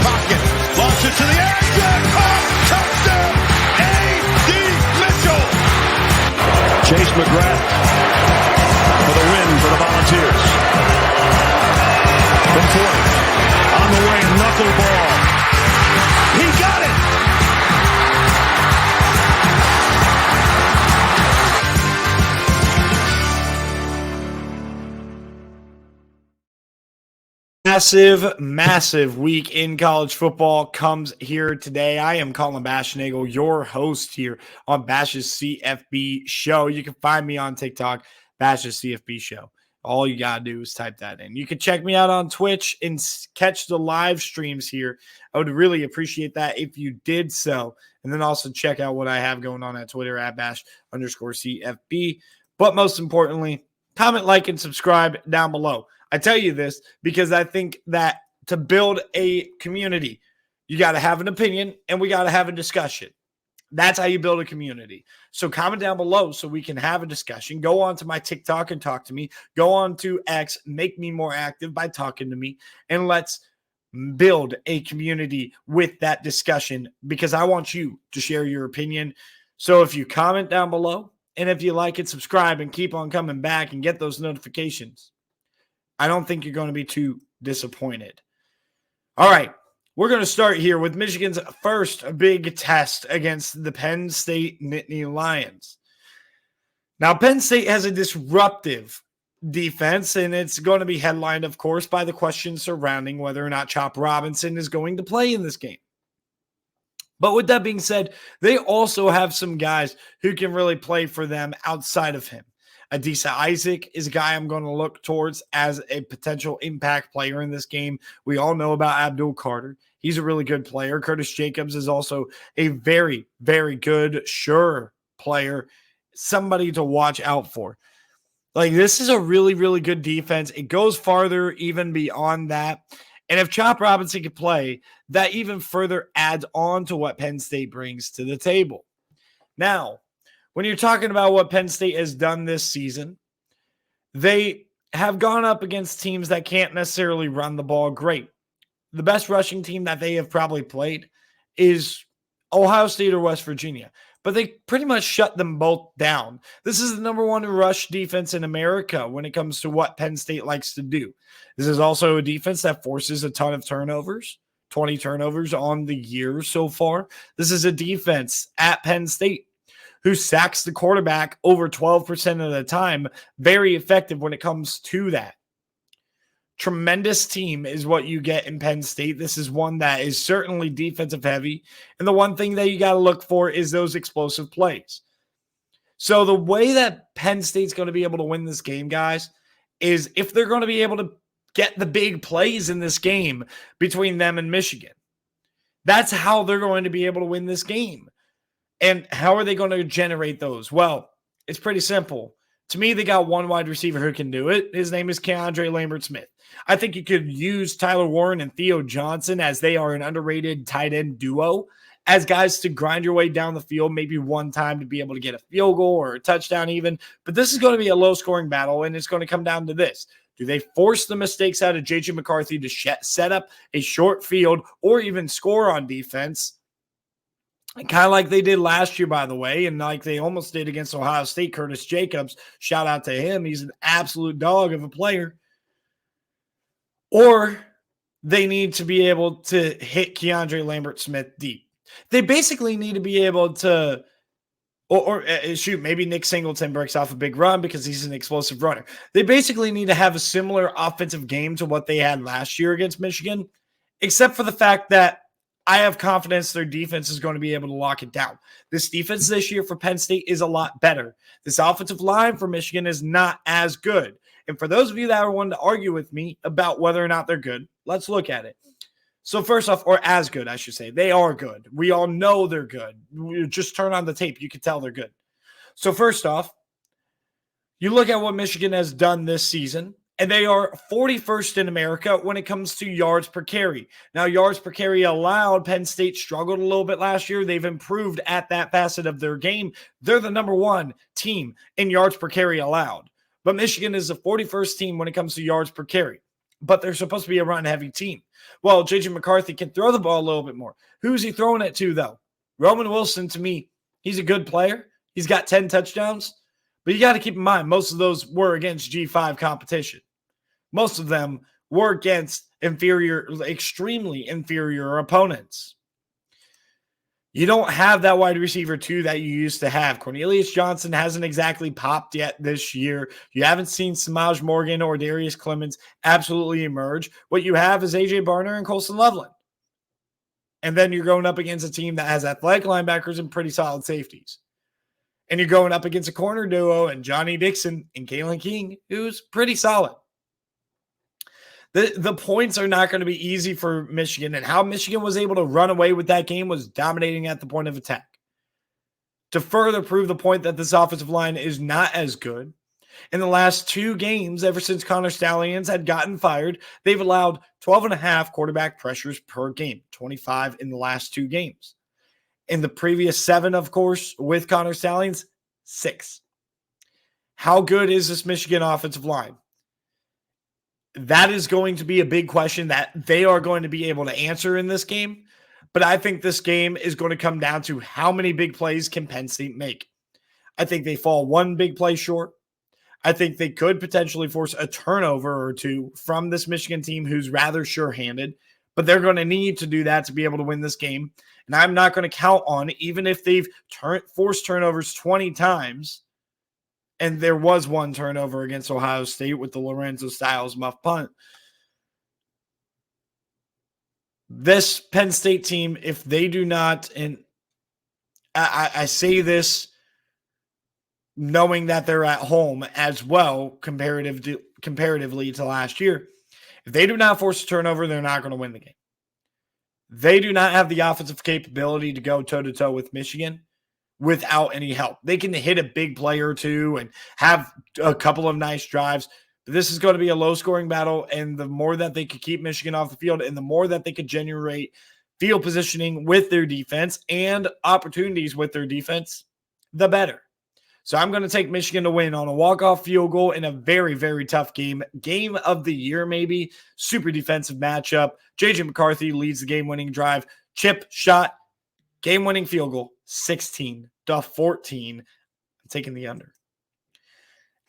pocket. Launches to the air. Good call. Touchdown. A.D. Mitchell. Chase McGrath for the win for the Volunteers. From 40. On the way, knuckleball. He got it. Massive week in college football comes here today. I am Colin Baschnagel, your host here on Bash's CFB Show. You can find me on TikTok, Bash's CFB Show. All you got to do is type that in. You can check me out on Twitch and catch the live streams here. I would really appreciate that if you did so. And then also check out what I have going on at Twitter at Bash_CFB. But most importantly, comment, like, and subscribe down below. I tell you this because I think that to build a community, you got to have an opinion and we got to have a discussion. That's how you build a community. So comment down below so we can have a discussion. Go on to my TikTok and talk to me. Go on to X, make me more active by talking to me. And let's build a community with that discussion because I want you to share your opinion. So if you comment down below and if you like it, subscribe and keep on coming back and get those notifications, I don't think you're going to be too disappointed. All right, we're going to start here with Michigan's first big test against the Penn State Nittany Lions. Now, Penn State has a disruptive defense, and it's going to be headlined, of course, by the question surrounding whether or not Chop Robinson is going to play in this game. But with that being said, they also have some guys who can really play for them outside of him. Adisa Isaac is a guy I'm going to look towards as a potential impact player in this game. We all know about Abdul Carter. He's a really good player. Curtis Jacobs is also a very, very good, sure player, somebody to watch out for. Like, this is a really, really good defense. It goes farther even beyond that. And if Chop Robinson can play, that even further adds on to what Penn State brings to the table. Now, when you're talking about what Penn State has done this season, they have gone up against teams that can't necessarily run the ball great. The best rushing team that they have probably played is Ohio State or West Virginia, but they pretty much shut them both down. This is the number one rush defense in America when it comes to what Penn State likes to do. This is also a defense that forces a ton of turnovers, 20 turnovers on the year so far. This is a defense at Penn State who sacks the quarterback over 12% of the time. Very effective when it comes to that. Tremendous team is what you get in Penn State. This is one that is certainly defensive heavy. And the one thing that you got to look for is those explosive plays. So the way that Penn State's going to be able to win this game, guys, is if they're going to be able to get the big plays in this game between them and Michigan. That's how they're going to be able to win this game. And how are they going to generate those? Well, it's pretty simple. To me, they got one wide receiver who can do it. His name is Keandre Lambert-Smith. I think you could use Tyler Warren and Theo Johnson, as they are an underrated tight end duo, as guys to grind your way down the field, maybe one time to be able to get a field goal or a touchdown even. But this is going to be a low-scoring battle, and it's going to come down to this. Do they force the mistakes out of J.J. McCarthy to set up a short field or even score on defense? Kind of like they did last year, by the way, and like they almost did against Ohio State. Curtis Jacobs, shout out to him. He's an absolute dog of a player. Or they need to be able to hit Keandre Lambert-Smith deep. They basically need to be able to, shoot, maybe Nick Singleton breaks off a big run because he's an explosive runner. They basically need to have a similar offensive game to what they had last year against Michigan, except for the fact that I have confidence their defense is going to be able to lock it down. This defense this year for Penn State is a lot better. This offensive line for Michigan is not as good. And for those of you that are wanting to argue with me about whether or not they're good, let's look at it. So first off, or as good, I should say, they are good. We all know they're good. You just turn on the tape. You can tell they're good. So first off, you look at what Michigan has done this season, and they are 41st in America when it comes to yards per carry. Now, yards per carry allowed, Penn State struggled a little bit last year. They've improved at that facet of their game. They're the number one team in yards per carry allowed. But Michigan is the 41st team when it comes to yards per carry. but they're supposed to be a run-heavy team. Well, J.J. McCarthy can throw the ball a little bit more. Who's he throwing it to, though? Roman Wilson, to me, he's a good player. He's got 10 touchdowns. But you got to keep in mind, most of those were against G5 competition. Most of them were against extremely inferior opponents. You don't have that wide receiver, too, that you used to have. Cornelius Johnson hasn't exactly popped yet this year. You haven't seen Samaj Morgan or Darius Clemens absolutely emerge. What you have is A.J. Barner and Colson Loveland. And then you're going up against a team that has athletic linebackers and pretty solid safeties. And you're going up against a corner duo and Johnny Dixon and Kalen King, who's pretty solid. The points are not going to be easy for Michigan, and how Michigan was able to run away with that game was dominating at the point of attack. To further prove the point that this offensive line is not as good, in the last 2 games, ever since Connor Stallions had gotten fired, they've allowed 12.5 quarterback pressures per game, 25 in the last 2 games. In the previous 7, of course, with Connor Stallions, 6. How good is this Michigan offensive line? That is going to be a big question that they are going to be able to answer in this game. But I think this game is going to come down to how many big plays can Penn State make. I think they fall 1 big play short. I think they could potentially force a turnover or 2 from this Michigan team who's rather sure-handed. But they're going to need to do that to be able to win this game. And I'm not going to count on, even if they've forced turnovers 20 times, and there was 1 turnover against Ohio State with the Lorenzo Styles muff punt. This Penn State team, if they do not, and I say this knowing that they're at home as well, comparatively to last year, if they do not force a turnover, they're not going to win the game. They do not have the offensive capability to go toe-to-toe with Michigan without any help. They can hit a big play or 2 and have a couple of nice drives. But this is going to be a low-scoring battle, and the more that they could keep Michigan off the field and the more that they could generate field positioning with their defense and opportunities with their defense, the better. So I'm going to take Michigan to win on a walk-off field goal in a very, very tough game. Game of the year, maybe. Super defensive matchup. J.J. McCarthy leads the game-winning drive. Chip shot. Game-winning field goal. 16-14. I'm taking the under.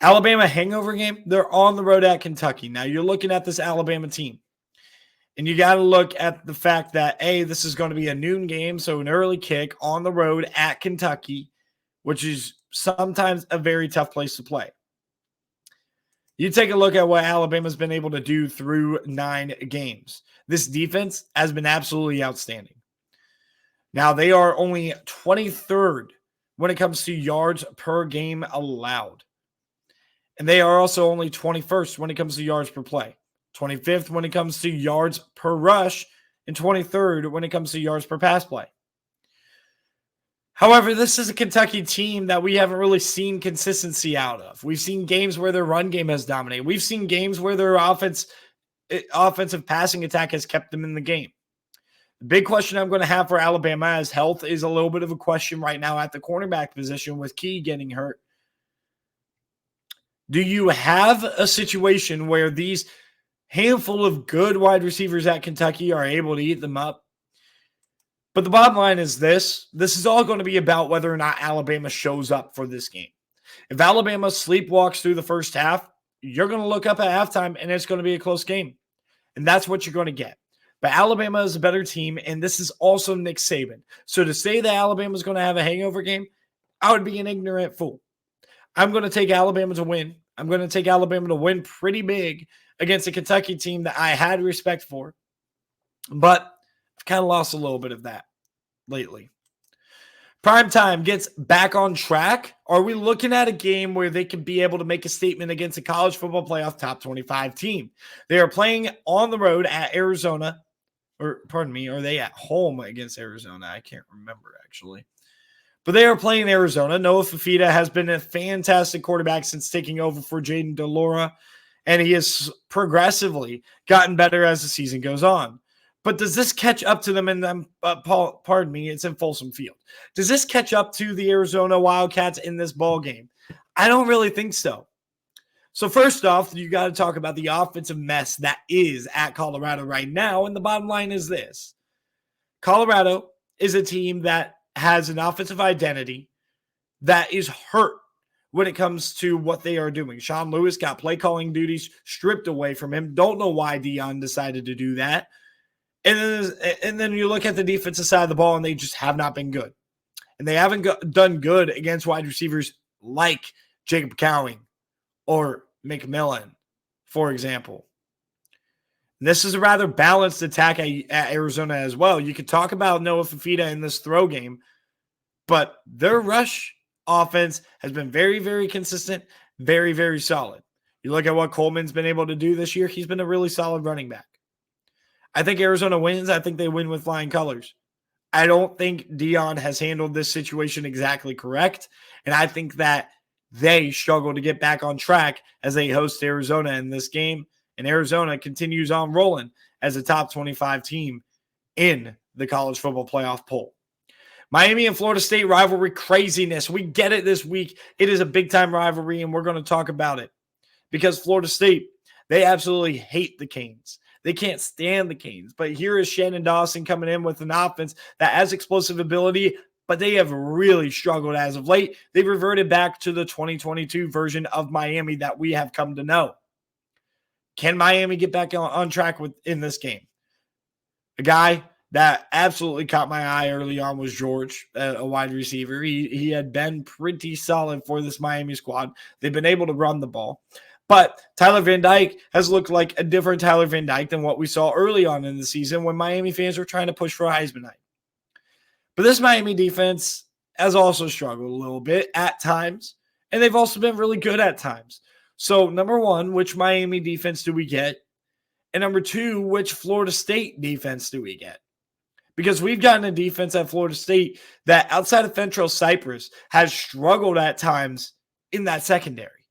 Alabama hangover game. They're on the road at Kentucky. Now you're looking at this Alabama team. And you got to look at the fact that, A, this is going to be a noon game, so an early kick on the road at Kentucky, which is sometimes a very tough place to play. You take a look at what Alabama's been able to do through 9 games. This defense has been absolutely outstanding. Now, they are only 23rd when it comes to yards per game allowed. And they are also only 21st when it comes to yards per play, 25th when it comes to yards per rush, and 23rd when it comes to yards per pass play. However, this is a Kentucky team that we haven't really seen consistency out of. We've seen games where their run game has dominated. We've seen games where their offensive passing attack has kept them in the game. The big question I'm going to have for Alabama as health is a little bit of a question right now at the cornerback position with Key getting hurt. Do you have a situation where these handful of good wide receivers at Kentucky are able to eat them up? But the bottom line is this is all going to be about whether or not Alabama shows up for this game. If Alabama sleepwalks through the first half, you're going to look up at halftime and it's going to be a close game. And that's what you're going to get. But Alabama is a better team, and this is also Nick Saban. So to say that Alabama is going to have a hangover game, I would be an ignorant fool. I'm going to take Alabama to win. I'm going to take Alabama to win pretty big against a Kentucky team that I had respect for. But I've kind of lost a little bit of that lately. Primetime gets back on track. Are we looking at a game where they can be able to make a statement against a college football playoff top 25 team? They are playing on the road at Arizona. Or, pardon me, are they at home against Arizona? I can't remember, actually. But they are playing Arizona. Noah Fafita has been a fantastic quarterback since taking over for Jaden DeLora, and he has progressively gotten better as the season goes on. But does this catch up to them? And pardon me, it's in Folsom Field. Does this catch up to the Arizona Wildcats in this ball game? I don't really think so. So first off, you got to talk about the offensive mess that is at Colorado right now. And the bottom line is this. Colorado is a team that has an offensive identity that is hurt when it comes to what they are doing. Sean Lewis got play calling duties stripped away from him. Don't know why Dion decided to do that. And then you look at the defensive side of the ball, and they just have not been good. And they haven't done good against wide receivers like Jacob Cowing or McMillan, for example. And this is a rather balanced attack at Arizona as well. You could talk about Noah Fafita in this throw game, but their rush offense has been very, very consistent, very, very solid. You look at what Coleman's been able to do this year, he's been a really solid running back. I think Arizona wins. I think they win with flying colors. I don't think Dion has handled this situation exactly correct, and I think that they struggle to get back on track as they host Arizona in this game, and Arizona continues on rolling as a top 25 team in the college football playoff poll. Miami and Florida State rivalry craziness. We get it this week. It is a big-time rivalry, and we're going to talk about it because Florida State, they absolutely hate the Canes. They can't stand the Canes. But here is Shannon Dawson coming in with an offense that has explosive ability, but they have really struggled as of late. They've reverted back to the 2022 version of Miami that we have come to know. Can Miami get back on track in this game? A guy that absolutely caught my eye early on was George, a wide receiver. He had been pretty solid for this Miami squad. They've been able to run the ball. But Tyler Van Dyke has looked like a different Tyler Van Dyke than what we saw early on in the season when Miami fans were trying to push for a Heisman night. But this Miami defense has also struggled a little bit at times, and they've also been really good at times. So, number one, which Miami defense do we get? And number two, which Florida State defense do we get? Because we've gotten a defense at Florida State that outside of Fentrell Cypress has struggled at times in that secondary,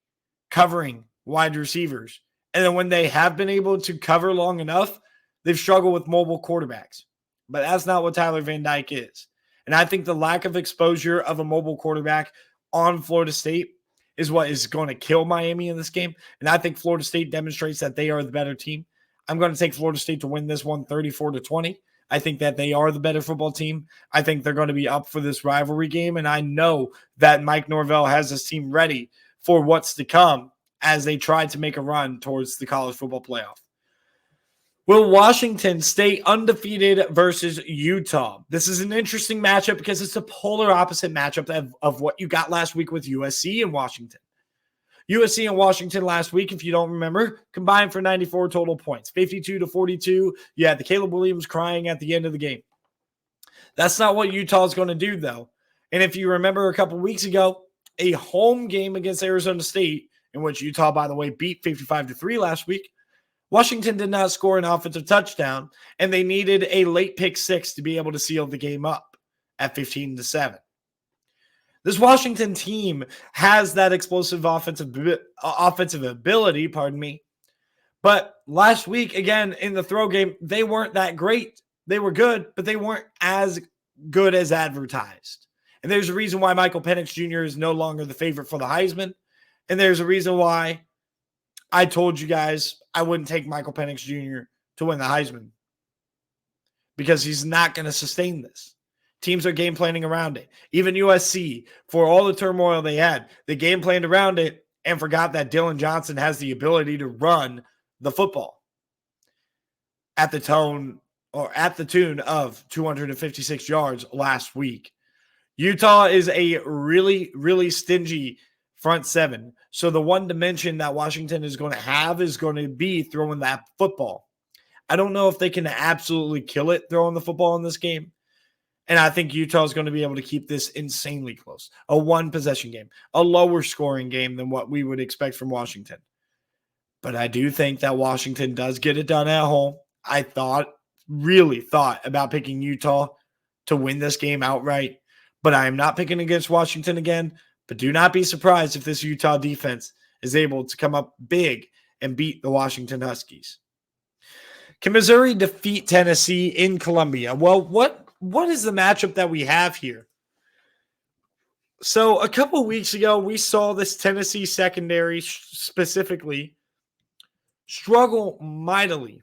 covering wide receivers. And then when they have been able to cover long enough, they've struggled with mobile quarterbacks. But that's not what Tyler Van Dyke is. And I think the lack of exposure of a mobile quarterback on Florida State is what is going to kill Miami in this game. And I think Florida State demonstrates that they are the better team. I'm going to take Florida State to win this one 34-20. I think that they are the better football team. I think they're going to be up for this rivalry game. And I know that Mike Norvell has his team ready for what's to come as they try to make a run towards the college football playoff. Will Washington stay undefeated versus Utah? This is an interesting matchup because it's a polar opposite matchup of what you got last week with USC and Washington. USC and Washington last week, if you don't remember, combined for 94 total points, 52-42. You had the Caleb Williams crying at the end of the game. That's not what Utah is going to do, though. And if you remember a couple weeks ago, a home game against Arizona State, in which Utah, by the way, beat 55-3 last week, Washington did not score an offensive touchdown, and they needed a late pick six to be able to seal the game up at 15-7. This Washington team has that explosive offensive ability, but last week, again, in the throw game, they weren't that great. They were good, but they weren't as good as advertised. And there's a reason why Michael Penix Jr. is no longer the favorite for the Heisman. And there's a reason why I told you guys I wouldn't take Michael Penix Jr. to win the Heisman. Because he's not going to sustain this. Teams are game planning around it. Even USC, for all the turmoil they had, they game planned around it and forgot that Dylan Johnson has the ability to run the football at the tune of 256 yards last week. Utah is a really, really stingy front seven. So the one dimension that Washington is going to have is going to be throwing that football. I don't know if they can absolutely kill it throwing the football in this game. And I think Utah is going to be able to keep this insanely close. A one-possession game, a lower scoring game than what we would expect from Washington. But I do think that Washington does get it done at home. I really thought about picking Utah to win this game outright. But I am not picking against Washington again. But do not be surprised if this Utah defense is able to come up big and beat the Washington Huskies. Can Missouri defeat Tennessee in Columbia? Well, what is the matchup that we have here? So a couple weeks ago, we saw this Tennessee secondary specifically struggle mightily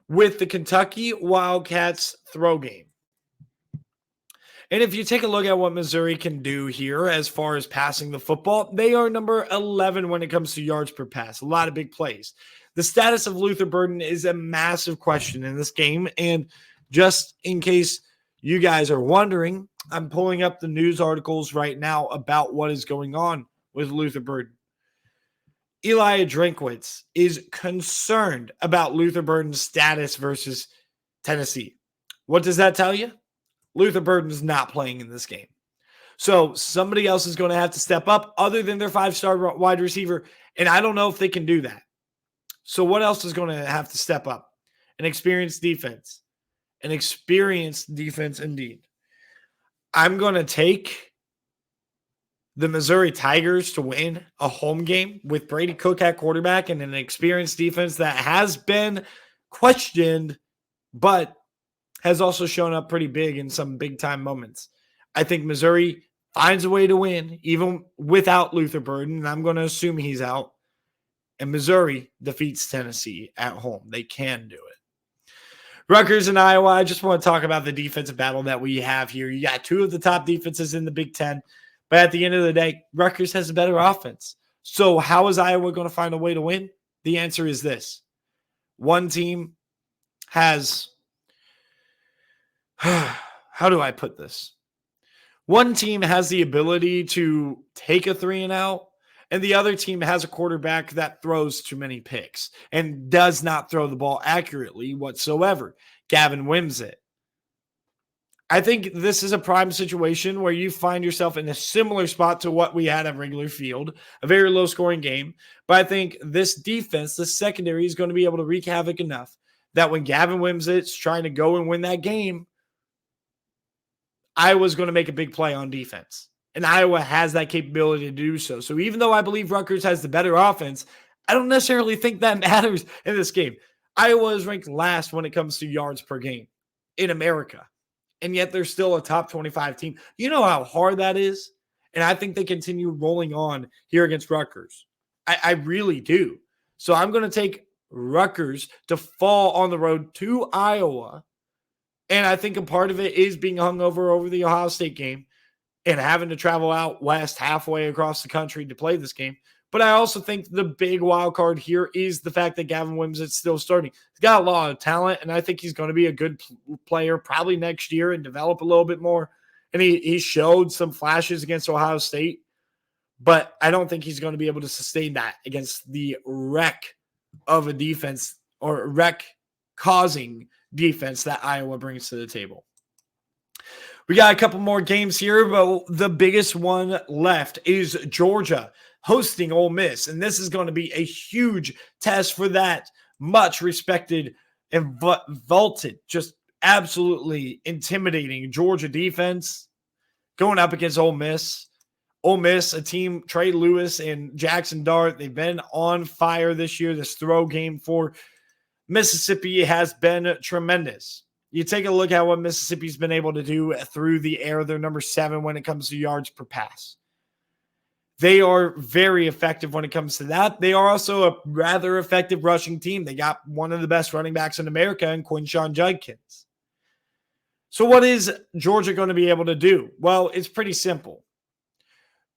with the Kentucky Wildcats throw game. And if you take a look at what Missouri can do here as far as passing the football, they are number 11 when it comes to yards per pass. A lot of big plays. The status of Luther Burden is a massive question in this game. And just in case you guys are wondering, I'm pulling up the news articles right now about what is going on with Luther Burden. Eli Drinkwitz is concerned about Luther Burden's status versus Tennessee. What does that tell you? Luther Burden is not playing in this game. So somebody else is going to have to step up other than their 5-star wide receiver. And I don't know if they can do that. So what else is going to have to step up? An experienced defense. An experienced defense indeed. I'm going to take the Missouri Tigers to win a home game with Brady Cook at quarterback and an experienced defense that has been questioned, but has also shown up pretty big in some big-time moments. I think Missouri finds a way to win, even without Luther Burden, and I'm going to assume he's out. And Missouri defeats Tennessee at home. They can do it. Rutgers and Iowa, I just want to talk about the defensive battle that we have here. You got two of the top defenses in the Big Ten, but at the end of the day, Rutgers has a better offense. So how is Iowa going to find a way to win? The answer is this. One team has... how do I put this? One team has the ability to take a 3-and-out, and the other team has a quarterback that throws too many picks and does not throw the ball accurately whatsoever. Gavin Wimsatt. I think this is a prime situation where you find yourself in a similar spot to what we had at Wrigley Field, a very low-scoring game. But I think this defense, this secondary, is going to be able to wreak havoc enough that when Gavin Wimsatt's trying to go and win that game, Iowa's going to make a big play on defense. And Iowa has that capability to do so. So even though I believe Rutgers has the better offense, I don't necessarily think that matters in this game. Iowa is ranked last when it comes to yards per game in America. And yet they're still a top 25 team. You know how hard that is? And I think they continue rolling on here against Rutgers. I really do. So I'm going to take Rutgers to fall on the road to Iowa. And I think a part of it is being hungover over the Ohio State game and having to travel out west halfway across the country to play this game. But I also think the big wild card here is the fact that Gavin Wimsatt's still starting. He's got a lot of talent, and I think he's going to be a good player probably next year and develop a little bit more. And he showed some flashes against Ohio State, but I don't think he's going to be able to sustain that against the wreck of a defense or wreck-causing defense that Iowa brings to the table. We got a couple more games here, but the biggest one left is Georgia hosting Ole Miss, and this is going to be a huge test for that much respected and vaulted, just absolutely intimidating Georgia defense going up against Ole Miss. Ole Miss, a team, Trey Lewis and Jackson Dart, they've been on fire this year. This throw game for Mississippi has been tremendous. You take a look at what Mississippi's been able to do through the air. They're number 7 when it comes to yards per pass. They are very effective when it comes to that. They are also a rather effective rushing team. They got one of the best running backs in America in Quinshon Judkins. So what is Georgia going to be able to do? Well, it's pretty simple.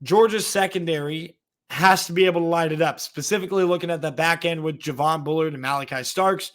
Georgia's secondary has to be able to light it up, specifically looking at the back end with Javon Bullard and Malachi Starks.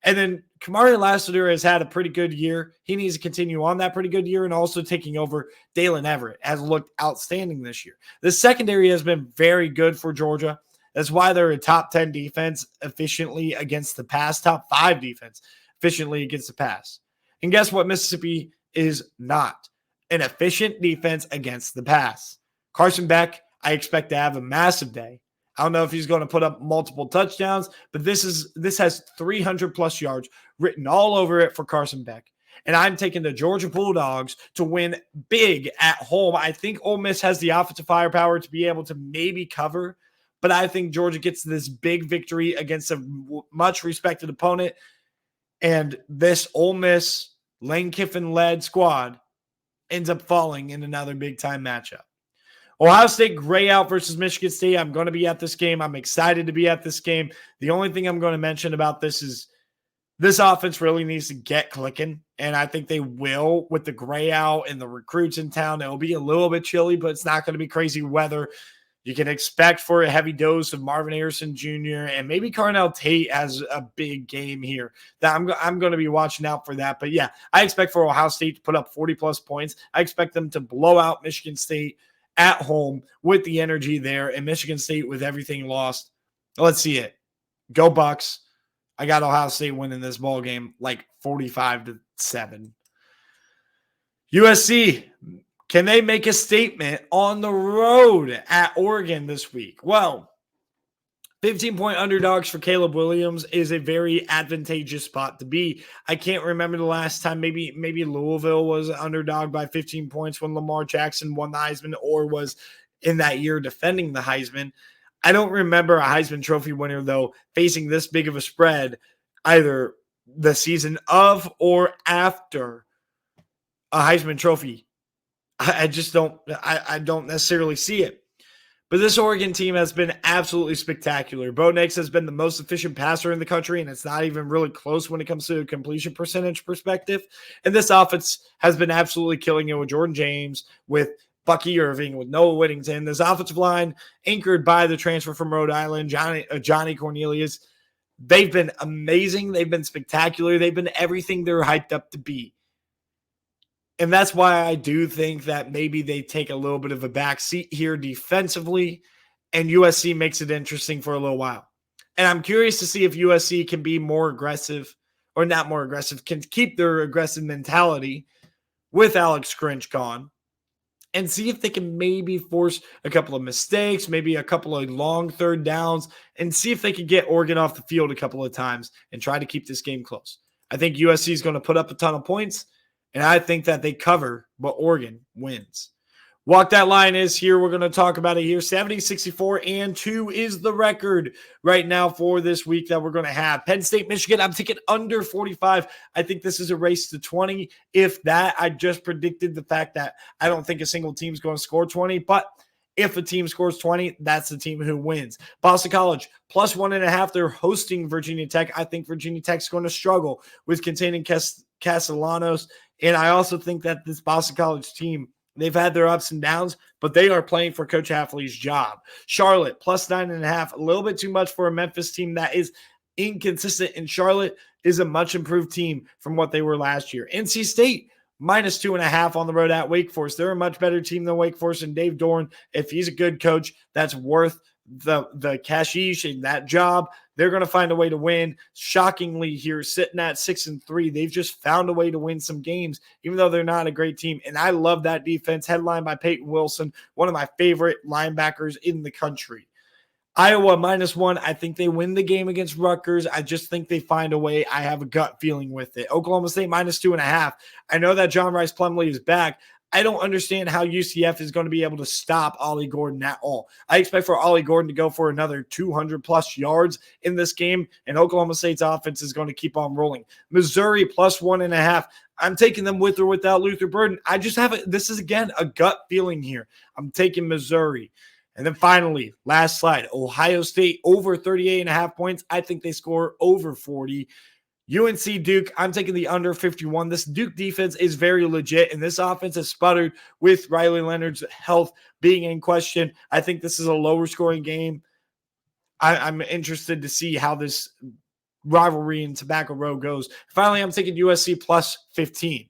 And then Kamari Lassiter has had a pretty good year. He needs to continue on that pretty good year, and also taking over Dalen Everett has looked outstanding this year. The secondary has been very good for Georgia. That's why they're a top 10 defense efficiently against the pass, top 5 defense efficiently against the pass. And guess what? Mississippi is not an efficient defense against the pass. Carson Beck, I expect to have a massive day. I don't know if he's going to put up multiple touchdowns, but this has 300+ yards written all over it for Carson Beck. And I'm taking the Georgia Bulldogs to win big at home. I think Ole Miss has the offensive firepower to be able to maybe cover, but I think Georgia gets this big victory against a much respected opponent. And this Ole Miss Lane Kiffin-led squad ends up falling in another big-time matchup. Ohio State gray out versus Michigan State. I'm going to be at this game. I'm excited to be at this game. The only thing I'm going to mention about this is this offense really needs to get clicking, and I think they will with the gray out and the recruits in town. It'll be a little bit chilly, but it's not going to be crazy weather. You can expect for a heavy dose of Marvin Harrison Jr. and maybe Carnell Tate has a big game here that I'm going to be watching out for that. But yeah, I expect for Ohio State to put up 40-plus points. I expect them to blow out Michigan State at home with the energy there, and Michigan State with everything lost. Let's see it. Go Bucks. I got Ohio State winning this ball game like 45-7. USC, can they make a statement on the road at Oregon this week? Well, 15-point underdogs for Caleb Williams is a very advantageous spot to be. I can't remember the last time. Maybe Louisville was an underdog by 15 points when Lamar Jackson won the Heisman or was in that year defending the Heisman. I don't remember a Heisman Trophy winner, though, facing this big of a spread either the season of or after a Heisman Trophy. I just don't necessarily see it. But this Oregon team has been absolutely spectacular. Bo Nix has been the most efficient passer in the country, and it's not even really close when it comes to a completion percentage perspective. And this offense has been absolutely killing it with Jordan James, with Bucky Irving, with Noah Whittington. This offensive line, anchored by the transfer from Rhode Island, Johnny Cornelius, they've been amazing. They've been spectacular. They've been everything they're hyped up to be. And that's why I do think that maybe they take a little bit of a back seat here defensively, and USC makes it interesting for a little while. And I'm curious to see if USC can be more aggressive, or not more aggressive, can keep their aggressive mentality with Alex Grinch gone, and see if they can maybe force a couple of mistakes, maybe a couple of long third downs, and see if they can get Oregon off the field a couple of times and try to keep this game close. I think USC is going to put up a ton of points, and I think that they cover, but Oregon wins. Walk That Line is here. We're going to talk about it here. 70-64-2 is the record right now for this week that we're going to have. Penn State, Michigan, I'm taking under 45. I think this is a race to 20. If that, I just predicted the fact that I don't think a single team is going to score 20, but if a team scores 20, that's the team who wins. Boston College, plus 1.5. They're hosting Virginia Tech. I think Virginia Tech's going to struggle with containing Castellanos. And I also think that this Boston College team, they've had their ups and downs, but they are playing for Coach Hafley's job. Charlotte, plus 9.5. A little bit too much for a Memphis team that is inconsistent. And Charlotte is a much improved team from what they were last year. NC State, minus 2.5 on the road at Wake Forest. They're a much better team than Wake Forest, and Dave Doran, if he's a good coach, that's worth the cashish in that job. They're going to find a way to win. Shockingly here, sitting at 6-3, they've just found a way to win some games, even though they're not a great team. And I love that defense, headlined by Peyton Wilson, one of my favorite linebackers in the country. Iowa, minus 1. I think they win the game against Rutgers. I just think they find a way. I have a gut feeling with it. Oklahoma State, minus 2.5. I know that John Rice Plumlee is back. I don't understand how UCF is going to be able to stop Ollie Gordon at all. I expect for Ollie Gordon to go for another 200-plus yards in this game, and Oklahoma State's offense is going to keep on rolling. Missouri, plus 1.5. I'm taking them with or without Luther Burden. I just have this is, again, a gut feeling here. I'm taking Missouri. And then finally, last slide, Ohio State over 38.5 points. I think they score over 40. UNC Duke, I'm taking the under 51. This Duke defense is very legit, and this offense has sputtered with Riley Leonard's health being in question. I think this is a lower scoring game. I'm interested to see how this rivalry in Tobacco Row goes. Finally, I'm taking USC plus 15.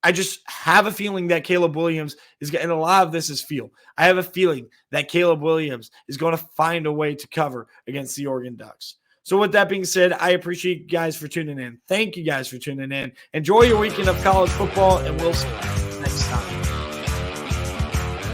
I just have a feeling that Caleb Williams is getting, and a lot of this is feel. I have a feeling that Caleb Williams is going to find a way to cover against the Oregon Ducks. So with that being said, I appreciate you guys for tuning in. Thank you guys for tuning in. Enjoy your weekend of college football, and we'll see you next time.